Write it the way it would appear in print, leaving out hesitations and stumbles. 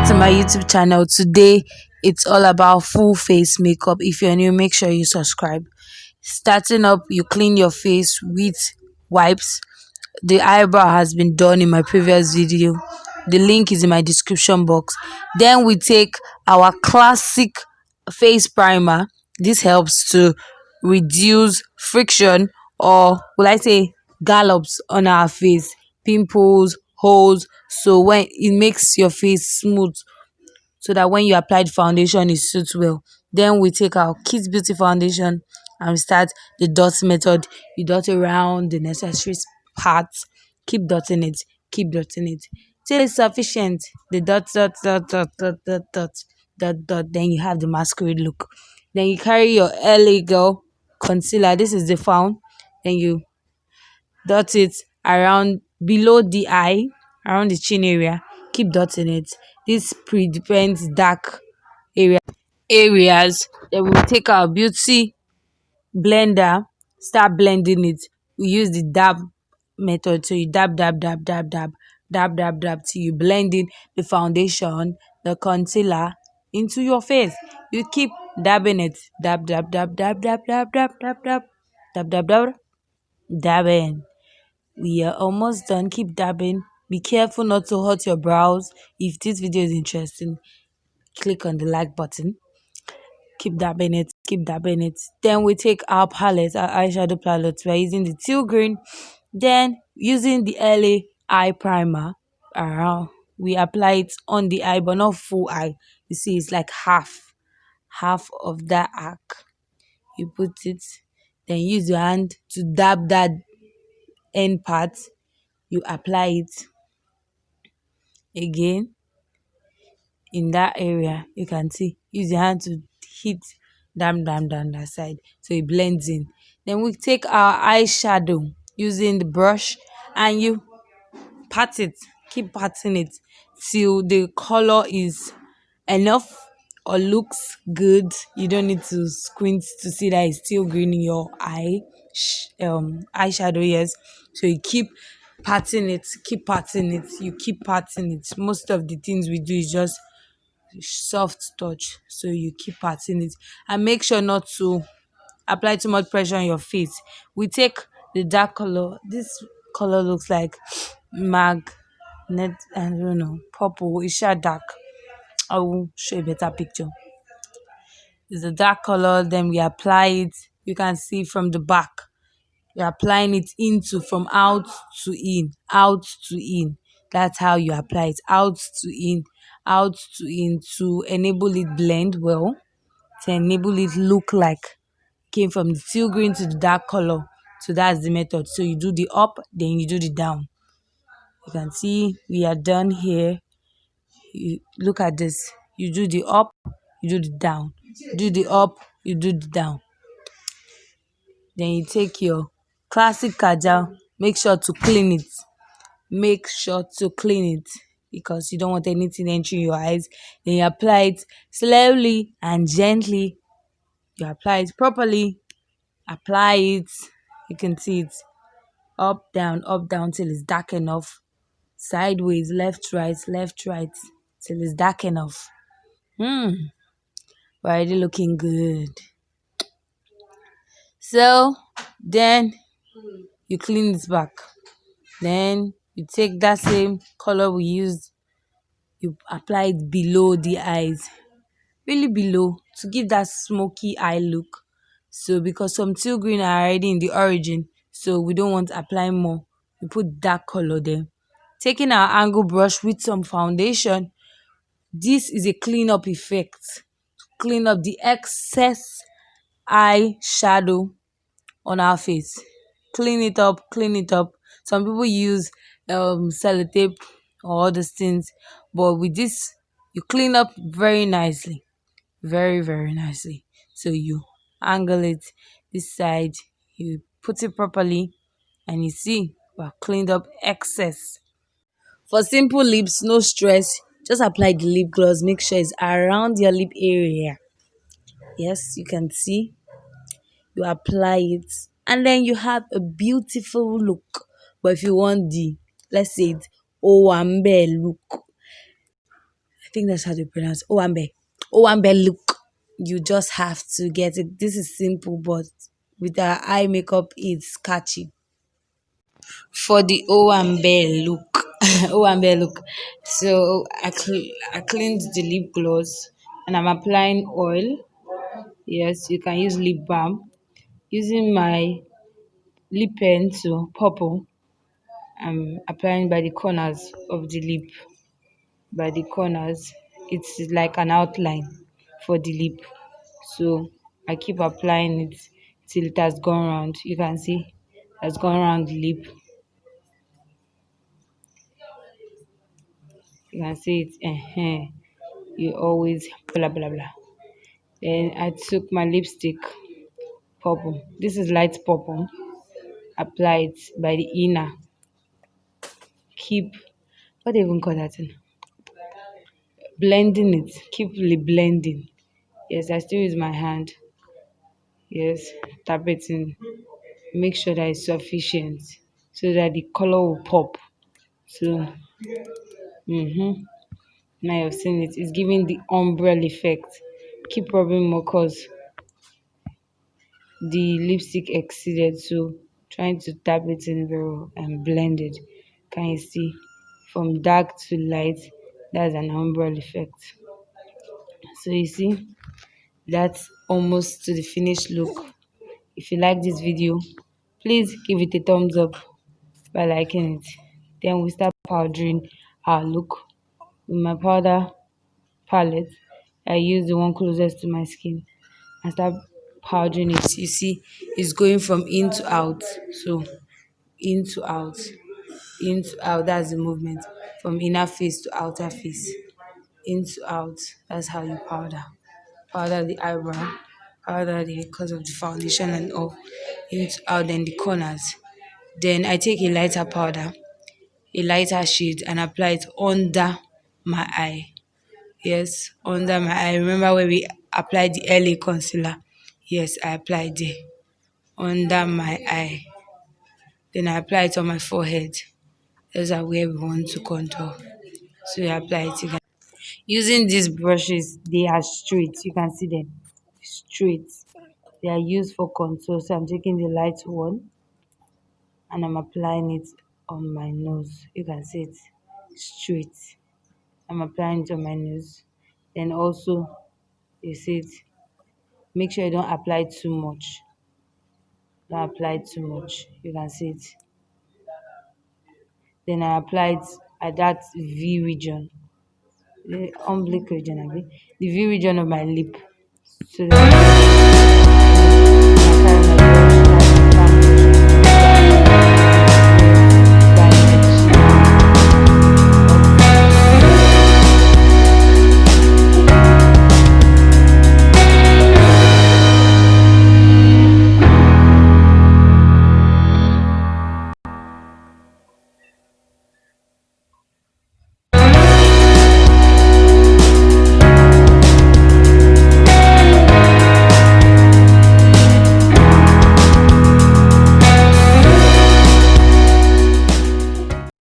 to my YouTube channel. Today it's all about full face makeup. If you're new, make sure you subscribe. Starting up, you clean your face with wipes. The eyebrow has been done in my previous video. The link is in my description box. Then we take our classic face primer. This helps to reduce friction, or will I say gallops on our face, pimples, holes. So when it makes your face smooth, so that when you apply the foundation it suits well. Then we take our Kids Beauty foundation and we start the dot method. You dot around the necessary parts, keep dotting it, keep dotting it till it's sufficient. The dot, then you have the masquerade look. Then you carry your LA Girl concealer. This is the found. Then you dot it around below the eye, around the chin area. Keep dotting it. This prevents dark areas. Then we take our beauty blender, start blending it. We use the dab method. So you dab till you blend in the foundation, the concealer into your face. You keep dabbing it. Dab, dabbing. We are almost done. Keep dabbing. Be careful not to hurt your brows. If this video is interesting, click on the like button. Keep dabbing it, keep dabbing it. Then we take our palette, our eyeshadow palette. We're using the teal green. Then using the LA eye primer around, we apply it on the eye, but not full eye. You see, it's like half of that arc. You put it, then use your hand to dab that end part. You apply it again in that area. You can see, use your hand to hit down that side so it blends in. Then we take our eyeshadow using the brush and you pat it, keep patting it till the color is enough or looks good. You don't need to squint to see that it's still green in your eyeshadow. Yes, so you keep patting it, you keep patting it. Most of the things we do is just soft touch, so you keep patting it and make sure not to apply too much pressure on your face. We take the dark color. This color looks like magnet, I don't know, purple. It's sure dark. I will show a better picture. It's a dark color. Then we apply it. You can see from the back, you're applying it into, from out to in, out to in. That's how you apply it, out to in, out to in, to enable it blend well, to enable it look like came from the teal green to the dark color. So that's the method. So you do the up, then you do the down. You can see we are done here. You look at this. You do the up, you do the down. Do the up, you do the down. Then you take your classic kajal. Make sure to clean it. Make sure to clean it because you don't want anything entering your eyes. Then you apply it slowly and gently. You apply it properly. Apply it. You can see it up down till it's dark enough. Sideways, left right till it's dark enough. We're already looking good. So then you clean it back. Then you take that same color we used, you apply it below the eyes, really below, to give that smoky eye look. So because some teal green are already in the origin, so we don't want to apply more, we put dark color there. Taking our angle brush with some foundation, this is a clean up effect. Clean up the excess eye shadow on our face. Clean it up. Some people use sellotape or other things, but with this you clean up very nicely, very nicely. So you angle it this side, you put it properly, and you see we've cleaned up excess. For simple lips, no stress, just apply the lip gloss. Make sure it's around your lip area. Yes, you can see, you apply it and then you have a beautiful look. But if you want the, let's say it, Umbre look, I think that's how they pronounce Owambe. Owambe look. You just have to get it. This is simple, but with our eye makeup, it's catchy. For the Owambe look, Owambe look. So I cleaned the lip gloss and I'm applying oil. Yes, you can use lip balm. Using my lip pen to purple, I'm applying by the corners of the lip. By the corners, it's like an outline for the lip. So I keep applying it till it has gone round. You can see it has gone round the lip. You can see it. You always blah blah blah. Then I took my lipstick, purple. This is light purple. Apply it by the inner. Keep what do you even call that thing? Blending it. Keep blending. Yes, I still use my hand. Yes, tap it in. Make sure that it's sufficient so that the color will pop. So, now you've seen it. It's giving the umbrella effect. Keep rubbing more because the lipstick exceeded. So, trying to tap it in very well and blend it. Can you see? From dark to light, that's an umbrella effect. So, you see, that's almost to the finished look. If you like this video, please give it a thumbs up by liking it. Then we start powdering our look. With my powder palette, I use the one closest to my skin and start powdering it. You see, it's going from in to out. So in to out, in to out. That's the movement from inner face to outer face. In to out. That's how you powder. Powder the eyebrow, powder the because of the foundation and all. In to out, then the corners. Then I take a lighter powder, a lighter shade, and apply it under my eye. Yes, under my eye. Remember when we applied the LA concealer? Yes, I applied there under my eye. Then I apply it on my forehead. Those are where we want to contour. So you apply it again. Using these brushes, they are straight. You can see them straight. They are used for contour. So I'm taking the light one and I'm applying it on my nose. You can see it straight. I'm applying it on my nose. Then also, you see it. Make sure you don't apply too much. Don't apply too much. You can see it. Then I applied at that V region, the oblique region, the V region of my lip. So